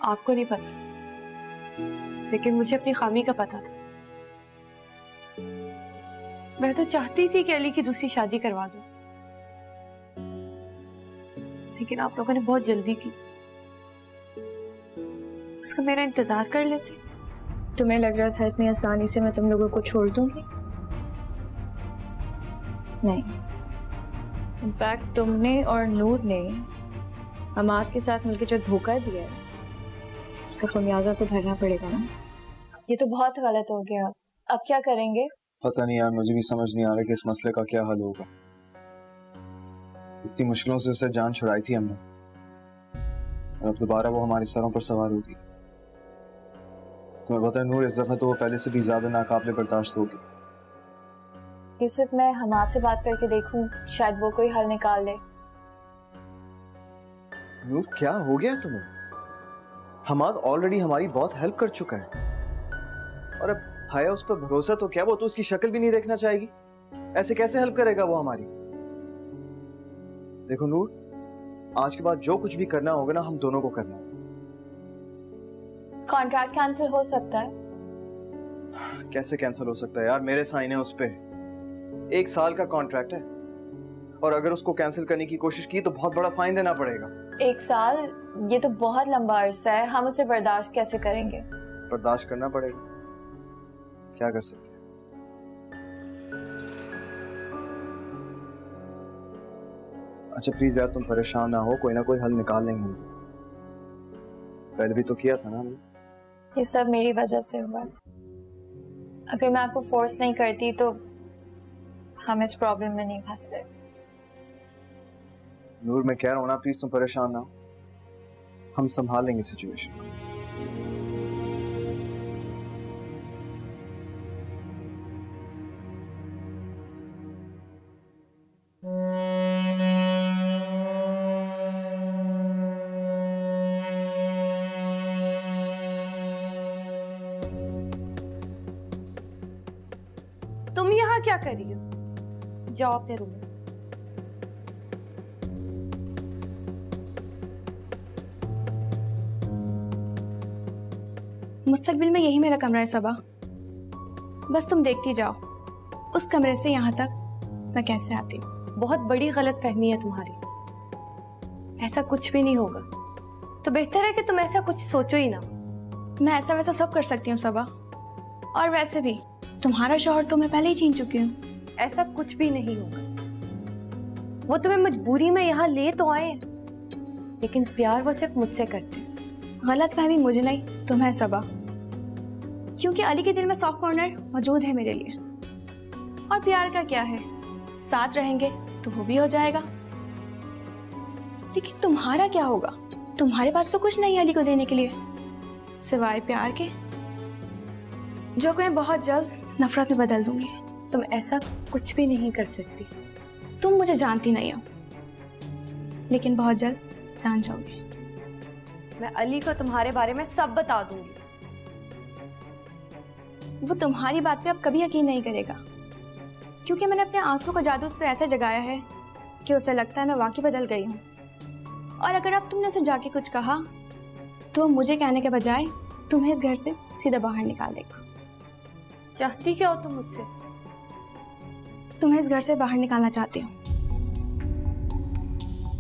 आपको नहीं पता, लेकिन मुझे अपनी खामी का पता था। मैं तो चाहती थी कि अली की दूसरी शादी करवा दूं, लेकिन आप लोगों ने बहुत जल्दी की। उसका मेरा इंतजार कर लेते। तुम्हें लग रहा था इतनी आसानी से मैं तुम लोगों को छोड़ दूंगी? नहीं। इनफैक्ट तुमने और नूर ने हमाद के साथ मिलकर जो धोखा दिया है उसका खमियाजा तो भरना पड़ेगा ना। ये तो बहुत गलत हो गया। अब क्या करेंगे? पता नहीं यार, मुझे भी समझ नहीं आ रहा कि इस मसले का क्या हल होगा। इतनी मुश्किलों से उससे जान छुड़ाई थी हमने, और अब दोबारा वो हमारे सरों पर सवार होगी। तुम्हें पता है नूर, इस दफा तो वो पहले से भी ज्यादा नाकाबिले बर्दाश्त होगी। यूसुफ, मैं हमाद से बात करके देखूं, शायद वो कोई हल निकाल ले। नूर क्या हो गया तुम्हें? हमाद ऑलरेडी हमारी बहुत हेल्प कर चुका है, और अब हाया उस पर भरोसा तो क्या, वो तो उसकी शक्ल भी नहीं देखना चाहेगी। ऐसे कैसे हेल्प करेगा वो हमारी? देखो नूर, आज के बाद जो कुछ भी करना होगा ना, हम दोनों को करना है। कॉन्ट्रैक्ट कैंसिल हो सकता है? कैसे कैंसिल हो सकता है यार? मेरे साइन है उस पे, 1 साल का कॉन्ट्रैक्ट है, और अगर उसको कैंसिल करने की कोशिश की तो बहुत बड़ा फाइन देना पड़ेगा। 1 साल? ये तो बहुत लंबा अरसा है, हम उसे बर्दाश्त कैसे करेंगे? बर्दाश्त करना पड़ेगा, क्या कर सकते हैं। अच्छा प्लीज यार, तुम परेशान ना हो, कोई ना कोई हल निकाल लेंगे। पहले भी तो किया था ना हमने। ये सब मेरी वजह से हुआ। अगर मैं आपको फोर्स नहीं करती तो हम इस प्रॉब्लम में नहीं फंसते। नूर मैं कह रहा हूं ना, प्लीज तुम परेशान ना हो, हम संभाल लेंगे सिचुएशन को। तुम यहाँ क्या कर रही हो? जाओ अपने रूम में। मुस्तकबिल में यही मेरा कमरा है सबा, बस तुम देखती जाओ उस कमरे से यहाँ तक मैं कैसे आती हूँ। बहुत बड़ी गलत फहमी है तुम्हारी, ऐसा कुछ भी नहीं होगा। तो बेहतर है कि तुम ऐसा कुछ सोचो ही ना। मैं ऐसा वैसा सब कर सकती हूँ सबा, और वैसे भी तुम्हारा शौहर तो मैं पहले ही छीन चुकी हूँ। ऐसा कुछ भी नहीं होगा। वो तुम्हें मजबूरी में यहाँ ले तो आए, लेकिन प्यार वो सिर्फ मुझसे करते हैं। गलत फहमी मुझे नहीं तुम्हें सबा, क्योंकि अली के दिल में सॉफ्ट कॉर्नर मौजूद है मेरे लिए। और प्यार का क्या है, साथ रहेंगे तो वो भी हो जाएगा। लेकिन तुम्हारा क्या होगा? तुम्हारे पास तो कुछ नहीं है अली को देने के लिए सिवाय प्यार के, जो को मैं बहुत जल्द नफरत में बदल दूंगी। तुम ऐसा कुछ भी नहीं कर सकती। तुम मुझे जानती नहीं हो, लेकिन बहुत जल्द जान जाओगे। मैं अली को तुम्हारे बारे में सब बता दूंगी। वो तुम्हारी बात पे अब कभी यकीन नहीं करेगा, क्योंकि मैंने अपने आंसू का जादू उस पर ऐसे जगाया है कि उसे लगता है मैं वाकई बदल गई हूँ। और अगर अब तुमने उसे जाके कुछ कहा तो मुझे कहने के बजाय तुम्हें इस घर से सीधा बाहर निकाल देगा। चाहती क्या हो तुम मुझसे? तुम्हें इस घर से बाहर निकालना चाहती हूँ।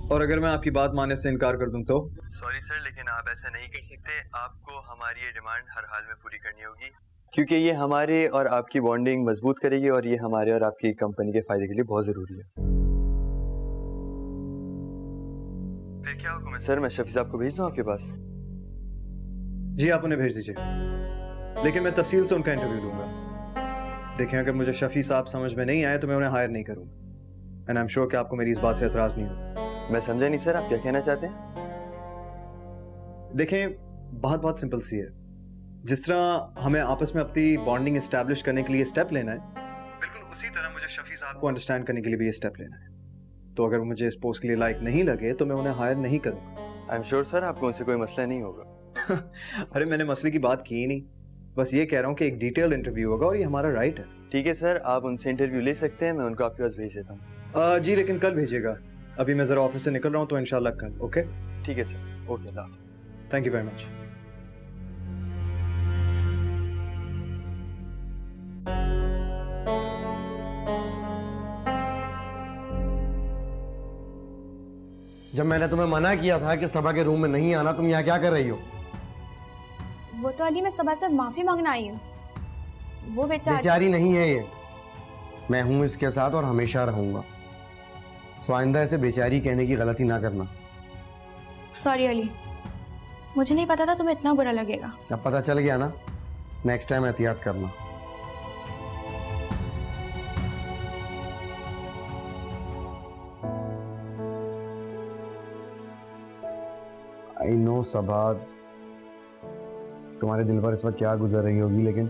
और अगर मैं आपकी बात मानने से इनकार कर दूं तो? सॉरी सर, लेकिन आप ऐसा नहीं कर सकते। आपको हमारी ये डिमांड हर हाल में पूरी करनी होगी, क्योंकि ये हमारे और आपकी बॉन्डिंग मजबूत करेगी, और ये हमारे और आपकी कंपनी के फायदे के लिए बहुत जरूरी है। फिर क्या हुक्म है सर, मैं शफी साहब को भेज दूं आपके पास? जी आप उन्हें भेज दीजिए, लेकिन मैं तफसील से उनका इंटरव्यू लूंगा। देखें, अगर मुझे शफी साहब समझ में नहीं आए तो मैं उन्हें हायर नहीं करूंगा। एंड आई एम श्योर कि आपको मेरी इस बात से एतराज नहीं होगा। मैं समझा नहीं सर, आप क्या कहना चाहते हैं? देखें, बात बहुत सिंपल सी है। जिस तरह हमें आपस में अपनी बॉन्डिंग एस्टैब्लिश करने के लिए स्टेप लेना है, बिल्कुल उसी तरह मुझे शफी साहब को अंडरस्टैंड करने के लिए भी ये स्टेप लेना है। तो अगर मुझे इस पोस्ट के लिए लायक नहीं लगे तो मैं उन्हें हायर नहीं करूंगा। आई एम श्योर सर, आपको उनसे कोई मसला नहीं होगा। अरे मैंने मसले की बात की ही नहीं, बस ये कह रहा हूँ कि एक डिटेल्ड इंटरव्यू होगा और ये हमारा राइट है। ठीक है सर, आप उनसे इंटरव्यू ले सकते हैं, मैं उनको आपके पास भेज देता हूँ। जी लेकिन कल भेजिएगा, अभी मैं जरा ऑफिस से निकल रहा हूँ, तो इंशाल्लाह कल। ओके ठीक है सर, ओके, अल्लाह हाफ़िज़। Thank you very much. जब मैंने तुम्हें मना किया था कि सबा के रूम में नहीं आना, तुम यहाँ क्या कर रही हो? वो तो अली मैं सबा से माफी मांगना आई हूँ। वो बेचारी नहीं है ये, मैं हूं इसके साथ और हमेशा रहूंगा। सो आइंदा ऐसे बेचारी कहने की गलती ना करना। सॉरी अली, मुझे नहीं पता था तुम्हें इतना बुरा लगेगा। अब पता चल गया ना, नेक्स्ट टाइम एहतियात करना। आई नो सबा, तुम्हारे दिल पर इस वक्त क्या गुजर रही होगी, लेकिन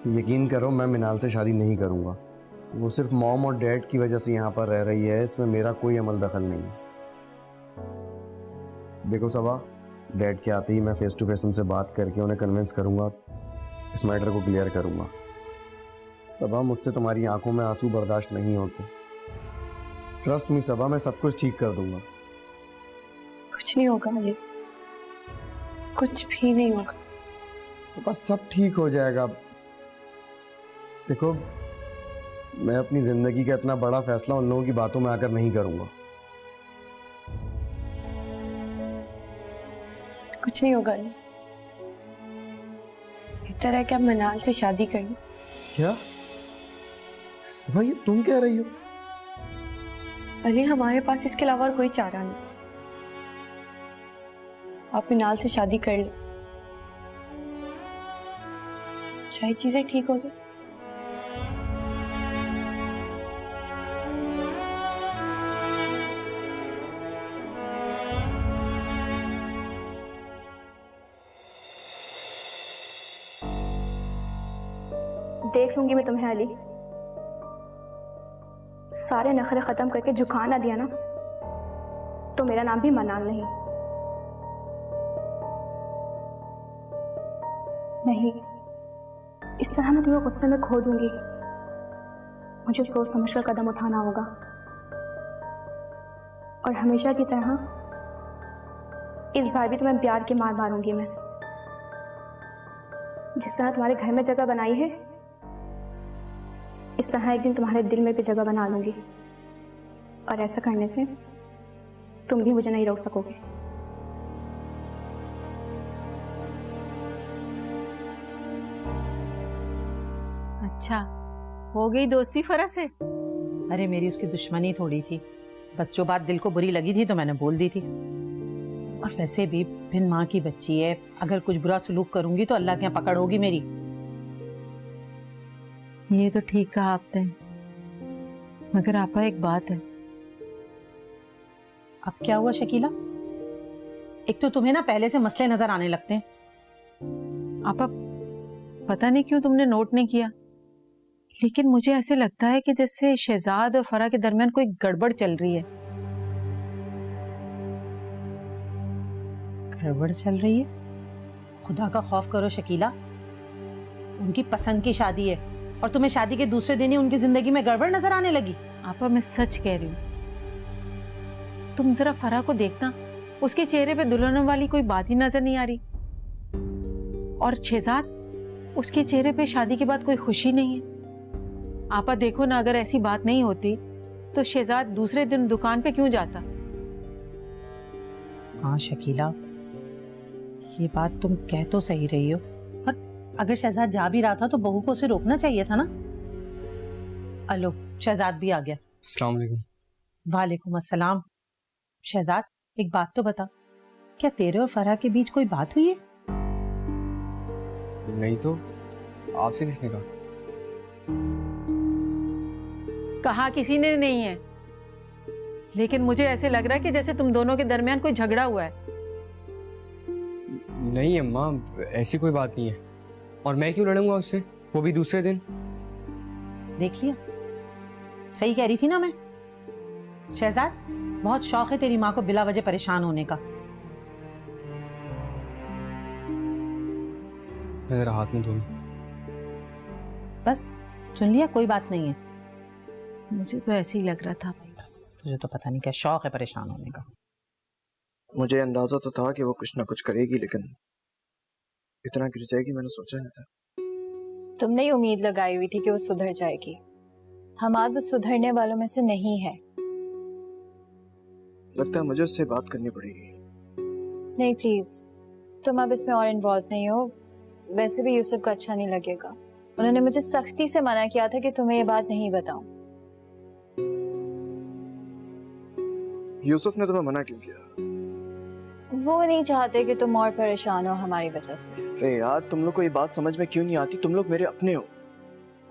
यकीन करो मैं मिनाल से शादी नहीं करूंगा। वो सिर्फ मॉम और डैड की वजह से यहाँ पर रह रही है, इसमें मेरा कोई अमल दखल नहीं है। देखो सबा, डैड के आते ही मैं फेस टू फेस उनसे बात करके उन्हें कन्विंस करूंगा, इस मैटर को क्लियर करूंगा। सबा, मुझसे तुम्हारी आंखों में आंसू बर्दाश्त नहीं होते। ट्रस्ट मी सबा, मैं सब कुछ ठीक कर दूंगा। कुछ नहीं होगा अली, कुछ भी नहीं होगा। सबा, सब ठीक हो जाएगा। देखो, मैं अपनी जिंदगी का इतना बड़ा फैसला उन लोगों की बातों में आकर नहीं करूंगा। कुछ नहीं होगा अली, बेहतर है कि आप मनाल से शादी कर लो। क्या सबा, ये तुम कह रही हो? अली, हमारे पास इसके अलावा और कोई चारा नहीं। आप मिनाल से शादी कर लो, शायद चीजें ठीक हो जाए। देख लूंगी मैं तुम्हें अली। सारे नखरे खत्म करके झुका ना दिया ना तो मेरा नाम भी मनाल नहीं। नहीं, इस तरह मैं तुम्हें गुस्से में खो दूंगी। मुझे सोच समझ कर कदम उठाना होगा और हमेशा की तरह इस बार भी तुम्हें प्यार की मार मारूंगी मैं। जिस तरह तुम्हारे घर में जगह बनाई है, इस तरह एक दिन तुम्हारे दिल में भी जगह बना लूंगी और ऐसा करने से तुम भी मुझे नहीं रोक सकोगे। अच्छा, हो गई दोस्ती फरा से? अरे मेरी उसकी दुश्मनी थोड़ी थी, बस जो बात दिल को बुरी लगी थी तो मैंने बोल दी थी। और वैसे भी बिन माँ की बच्ची है, अगर कुछ बुरा सलूक करूंगी तो अल्लाह के यहाँ पकड़ होगी मेरी। ये तो ठीक कहा आपने, मगर आपा एक बात है। अब क्या हुआ शकीला? एक तो तुम्हें ना पहले से मसले नजर आने लगते हैं। आपा, पता नहीं क्यों तुमने नोट नहीं किया, लेकिन मुझे ऐसे लगता है कि जैसे शहजाद और फरा के दरमियान कोई गड़बड़ चल रही है। गड़बड़ चल रही है? खुदा का खौफ करो शकीला, उनकी पसंद की शादी है और तुम्हें शादी के दूसरे दिन ही उनकी जिंदगी में गड़बड़ नजर आने लगी। आपा, मैं सच कह रही हूँ। तुम जरा फरा को देखना, उसके चेहरे पे दुल्हन वाली कोई बात ही नजर नहीं आ रही। और शहजाद, उसके चेहरे पे शादी के बाद कोई खुशी नहीं है। आपा देखो ना, अगर ऐसी बात नहीं होती तो शहजाद दूसरे दिन दुकान पे क्यों जाता? हाँ शकीला, ये बात तुम कह तो सही रही हो, पर अगर शहजाद जा भी रहा था तो बहू को उसे रोकना चाहिए था ना। अलो, शहजाद भी आ गया। अस्सलाम वालेकुम। वालेकुम अस्सलाम। शहजाद, एक बात तो बता, क्या तेरे और फराह के बीच कोई बात हुई है? नहीं तो, आपसे किसने कहा? कहा किसी ने नहीं है, लेकिन मुझे ऐसे लग रहा है कि जैसे तुम दोनों के दरमियान कोई झगड़ा हुआ है। नहीं अम्मा, ऐसी कोई बात नहीं है। और मैं क्यों लड़ूंगा उससे, वो भी दूसरे दिन? देख लिया, सही कह रही थी ना मैं। शहजाद, बहुत शौक है तेरी माँ को बिला वजह परेशान होने का। मैं जरा हाथ में धो लूं। बस सुन लिया, कोई बात नहीं है। मुझे तो ऐसे ही लग रहा था भाई, बस तुझे तो पता नहीं क्या शौक है परेशान होने का। मुझे अंदाजा तो था कि वो कुछ ना कुछ करेगी, लेकिन इतना गिर जाएगी मैंने सोचा नहीं था। तुमने ही उम्मीद लगाई हुई थी कि वो सुधर जाएगी। हमाद वो सुधरने वालों में से नहीं है। लगता है मुझे उससे बात करनी पड़ेगी। नहीं प्लीज, तुम अब इसमें और इन्वॉल्व नहीं हो। वैसे भी यूसुफ को अच्छा नहीं लगेगा। उन्होंने मुझे सख्ती से मना किया था कि तुम्हें ये बात नहीं बताऊं। यूसुफ ने तुम्हें मना क्यों किया? वो नहीं चाहते कि तुम और परेशान हो हमारी वजह से। अरे यार, तुम लोग को ये बात समझ में क्यों नहीं आती? तुम लोग मेरे अपने हो,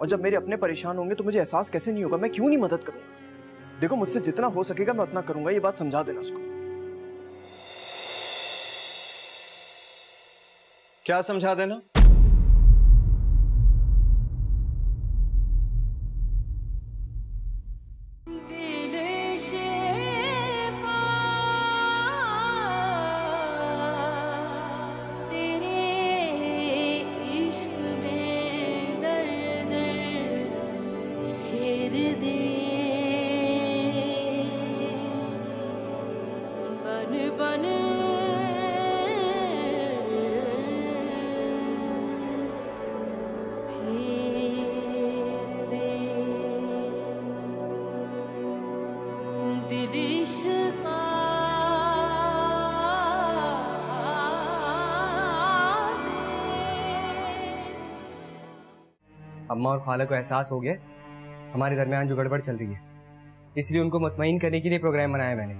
और जब मेरे अपने परेशान होंगे तो मुझे एहसास कैसे नहीं होगा? मैं क्यों नहीं मदद करूंगा? देखो, मुझसे जितना हो सकेगा मैं उतना करूंगा, ये बात समझा देना उसको। क्या समझा देना? अम्मा और खाला को एहसास हो गया हमारे दरमियान जो गड़बड़ चल रही है, इसलिए उनको मुतमईन करने के लिए प्रोग्राम बनाया मैंने।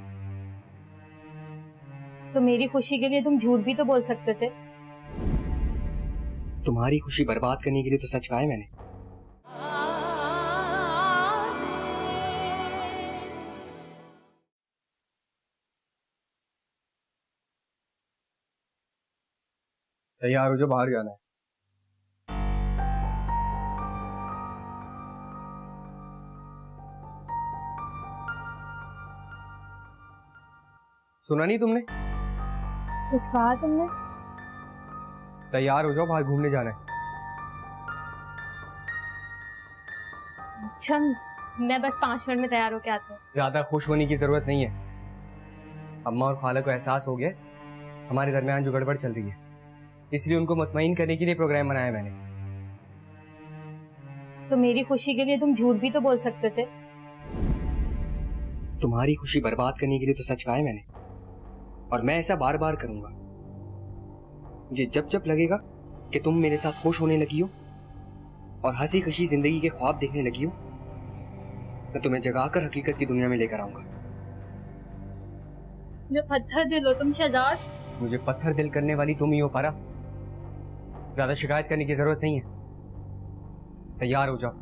तो मेरी खुशी के लिए तुम झूठ भी तो बोल सकते थे। तुम्हारी खुशी बर्बाद करने के लिए तो सच कहा है मैंने। तैयार हो जो, बाहर जाना है। सुना नहीं तुमने? कुछ कहा तुमने? तैयार हो जाओ, बाहर घूमने जाना है। अच्छा, मैं बस 5 मिनट में तैयार होके आती हूँ। ज्यादा खुश होने की जरूरत नहीं है। अम्मा और खाला को एहसास हो गया हमारे दरमियान जो गड़बड़ चल रही है, इसलिए उनको मुतमईन करने के लिए प्रोग्राम बनाया मैंने। तो मेरी खुशी के लिए तुम झूठ भी तो बोल सकते थे। तुम्हारी खुशी बर्बाद करने के लिए तो सच कहा है मैंने, और मैं ऐसा बार बार करूंगा। मुझे जब जब लगेगा कि तुम मेरे साथ खुश होने लगी हो और हंसी खुशी जिंदगी के ख्वाब देखने लगी हो, मैं तुम्हें जगाकर हकीकत की दुनिया में लेकर आऊंगा। जो पत्थर दिल हो तुम शहजाद। मुझे पत्थर दिल करने वाली तुम ही हो पारा। ज्यादा शिकायत करने की जरूरत नहीं है। तैयार हो जाओ,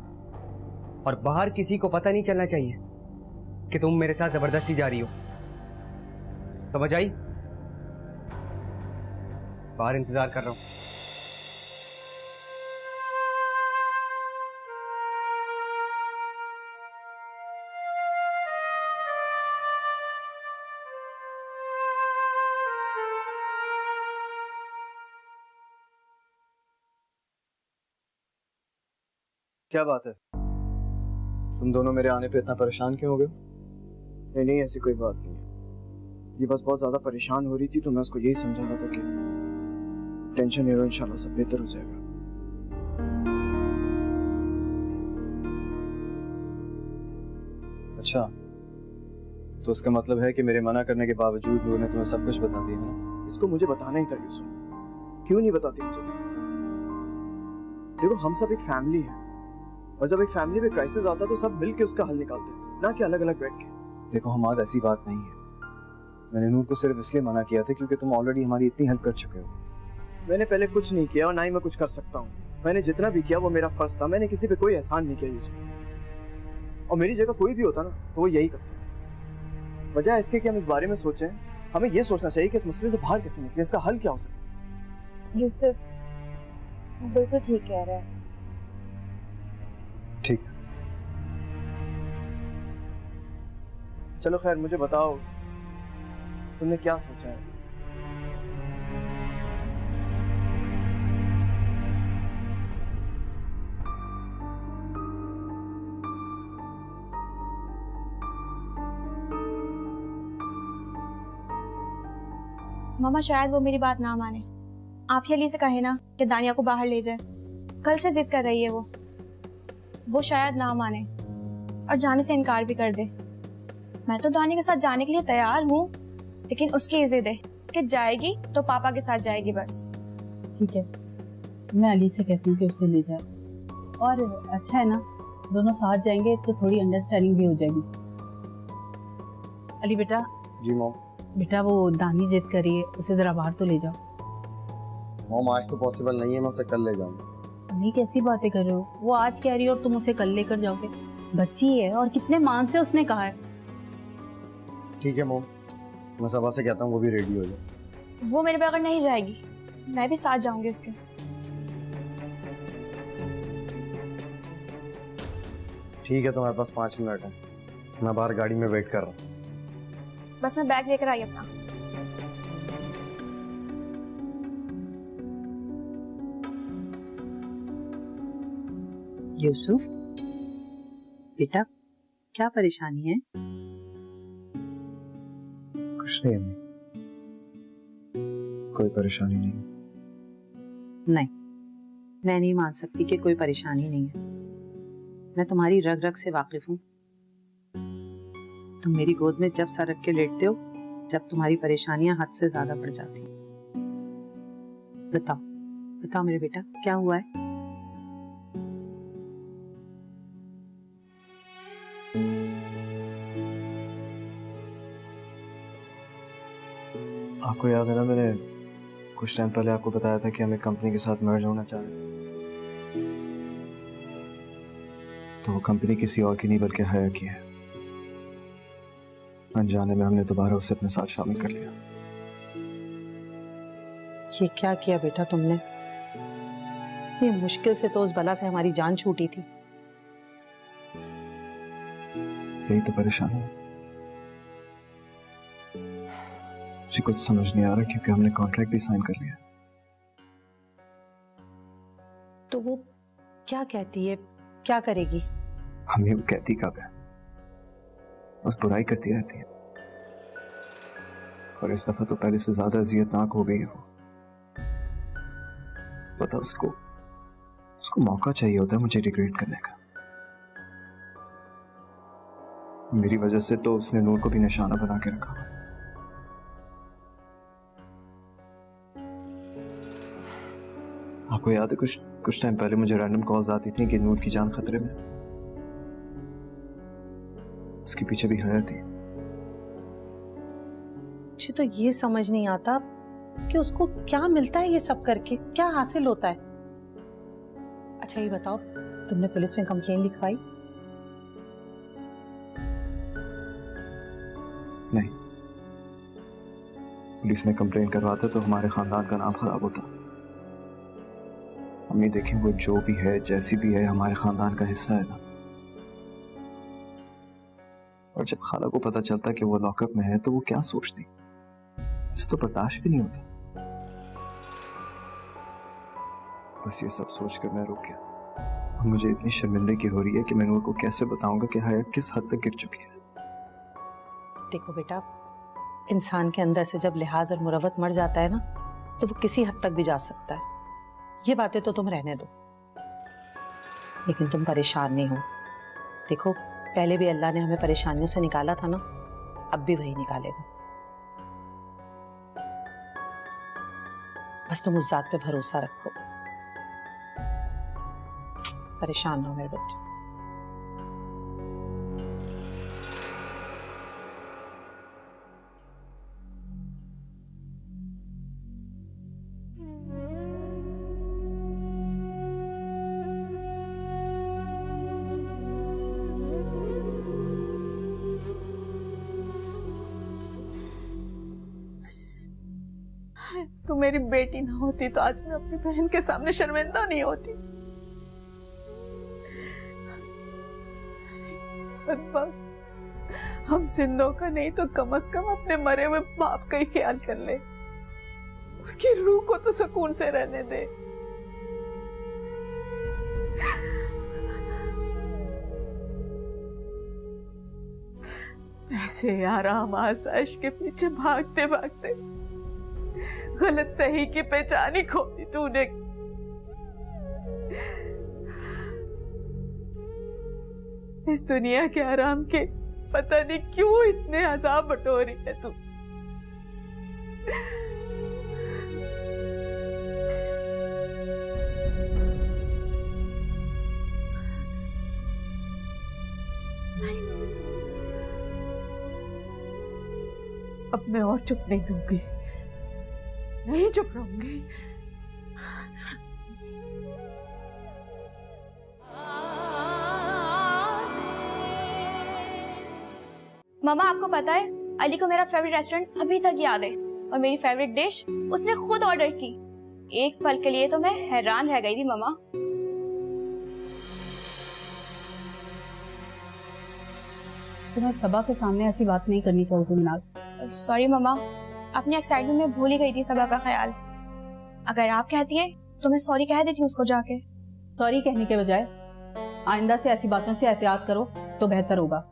और बाहर किसी को पता नहीं चलना चाहिए कि तुम मेरे साथ जबरदस्ती जा रही हो। समझ आई? बाहर इंतजार कर रहा हूं। क्या बात है? तुम दोनों मेरे आने पे इतना परेशान क्यों हो गए? नहीं नहीं, ऐसी कोई बात नहीं है। ये बस बहुत ज्यादा परेशान हो रही थी तो मैं उसको यही समझा रहा था कि टेंशन नहीं लो, इंशाल्लाह सब बेहतर हो जाएगा। अच्छा, तो उसका मतलब है कि मेरे मना करने के बावजूद उन्होंने तुम्हें सब कुछ बता दिया ना? इसको मुझे बताना ही था यूसुफ। क्यों नहीं बताती मुझे? देखो, हम सब एक फैमिली है, और जब एक फैमिली में क्राइसिस आता है तो सब मिलके उसका हल निकालते हैं, ना कि अलग अलग बैठ के। देखो हमाद, ऐसी बात नहीं है। मैंने नूर को सिर्फ इसलिए मना किया था क्योंकि तुम ऑलरेडी हमारी इतनी हेल्प कर चुके हो। मैंने पहले कुछ नहीं किया और ना ही मैं कुछ कर सकता हूँ। मैंने जितना भी किया वो मेरा फर्ज था। मैंने किसी पे कोई एहसान नहीं किया यूसुफ, और मेरी जगह कोई भी होता ना तो वो यही करता। वजह इसके कि हम इस बारे में सोचें, हमें ये सोचना चाहिए कि इस मसले से बाहर कैसे निकले, इसका हल क्या हो सकता। यूसुफ बिल्कुल ठीक कह रहा है। ठीक है, चलो खैर, मुझे बताओ तुमने क्या सोचा है? मामा शायद वो मेरी बात ना माने। आप ही अली से कहे ना कि दानिया को बाहर ले जाए। कल से जिद कर रही है वो शायद ना माने और जाने से इनकार भी कर दे। मैं तो दानी के साथ जाने के लिए तैयार हूँ, लेकिन उसकी जिद है कि जाएगी तो पापा के साथ जाएगी बस। ठीक है, मैं अली से कहती हूँ कि उसे ले जाए। और अच्छा है ना, दोनों साथ जाएंगे तो थोड़ी अंडरस्टैंडिंग भी हो जाएगी। अली बेटा। जी मॉम। बेटा वो दानी जिद कर रही है, उसे जरा बाहर तो ले जाओ। मॉम आज तो पॉसिबल नहीं है, मैं उसे कल ले जाऊंगा। नहीं, कैसी बातें कर रहे हो? वो आज कह रही है और तुम उसे कल लेकर जाओगे? बच्ची है और कितने मान से उसने कहा है। ठीक है मॉम, मैं सबा से कहता हूँ वो भी रेडी हो जाए। वो मेरे बगैर नहीं जाएगी, मैं भी साथ जाऊंगी उसके। ठीक है, तुम्हारे पास 5 मिनट है, मैं बाहर गाड़ी में वेट कर रहा हूँ। बस मैं बैग लेकर आई अपना। यूसुफ बेटा, क्या परेशानी है? कुछ नहीं अम्मी, कोई परेशानी नहीं। नहीं, मैं नहीं मान सकती कि कोई परेशानी नहीं है। मैं तुम्हारी रग रग से वाकिफ हूँ। तुम मेरी गोद में जब सर रख के लेटते हो, जब तुम्हारी परेशानियां हद से ज्यादा बढ़ जाती। बताओ बताओ मेरे बेटा, क्या हुआ है? आपको याद है ना, मैंने कुछ टाइम पहले आपको बताया था कि हमें कंपनी के साथ मर्ज होना चाह रहे हैं। तो वो कंपनी किसी और की नहीं बल्कि हया की है। अनजाने में हमने दोबारा उसे अपने साथ शामिल कर लिया। ये क्या किया बेटा तुमने? ये मुश्किल से तो उस बला से हमारी जान छूटी थी। यही तो परेशानी है। मुझे कुछ समझ नहीं आ रहा क्योंकि हमने कॉन्ट्रैक्ट भी साइन कर लिया। तो वो क्या कहती है, क्या करेगी? हमें वो कहती कब है, बस बुराई करती रहती है। और इस दफा तो पहले से ज्यादा अजियतनाक हो गई है वो। पता उसको मौका चाहिए होता है मुझे रिग्रेट करने का। मेरी वजह से तो उसने नूर को भी निशाना बना के रखा। आपको याद है कुछ टाइम पहले मुझे रैंडम कॉल्स आती थी कि नूर की जान खतरे में। उसके पीछे भी हया थी। मुझे तो ये समझ नहीं आता कि उसको क्या मिलता है ये सब करके, क्या हासिल होता है। अच्छा ये बताओ, तुमने पुलिस में कंप्लेन लिखवाई? नहीं, पुलिस में कंप्लेन करवाते तो हमारे खानदान का नाम खराब होता। अम्मी देखें, वो जो भी है जैसी भी है हमारे खानदान का हिस्सा है ना। और जब खाला को पता चलता कि वो लॉकअप में है तो वो क्या सोचती? इसे तो बर्दाश्त भी नहीं होता। बस ये सब सोचकर मैं रुक गया। मुझे इतनी शर्मिंदगी हो रही है कि मैं नूर को कैसे बताऊंगा कि हया किस हद तक गिर चुकी है। देखो बेटा, इंसान के अंदर से जब लिहाज और मुरवत मर जाता है ना, तो वो किसी हद तक भी जा सकता है। ये बातें तो तुम रहने दो, लेकिन तुम परेशान नहीं हो। देखो, पहले भी अल्लाह ने हमें परेशानियों से निकाला था ना, अब भी वही निकालेगा। बस तुम उस जात पे भरोसा रखो। परेशान ना हो मेरे बच्चे। तू मेरी बेटी ना होती तो आज मैं अपनी बहन के सामने शर्मिंदा नहीं होती। हम जिंदों का नहीं तो कम से कम अपने मरे हुए बाप का ही ख्याल कर ले। उसकी रूह को तो सुकून से रहने दे। ऐसे आराम आसाइश के पीछे भागते भागते गलत सही की पहचान ही खो दी तूने। इस दुनिया के आराम के पता नहीं क्यों इतने अज़ाब बटो रही है तू। अब मैं और चुप नहीं रहूंगी, नहीं चुप रहूंगी। मामा आपको पता है अली को मेरा फेवरेट रेस्टोरेंट अभी तक याद है और मेरी फेवरेट डिश उसने खुद ऑर्डर की। एक पल के लिए तो मैं हैरान रह गई थी मामा। तुम्हें सबा के सामने ऐसी बात नहीं करनी चाहिए मिनाल। सॉरी मामा, अपनी एक्साइटमेंट में भूल ही गई थी सबा का ख्याल। अगर आप कहती है तो मैं सॉरी कह देती हूँ उसको जाके। सॉरी कहने के बजाय आइंदा से ऐसी बातों से एहतियात करो तो बेहतर होगा।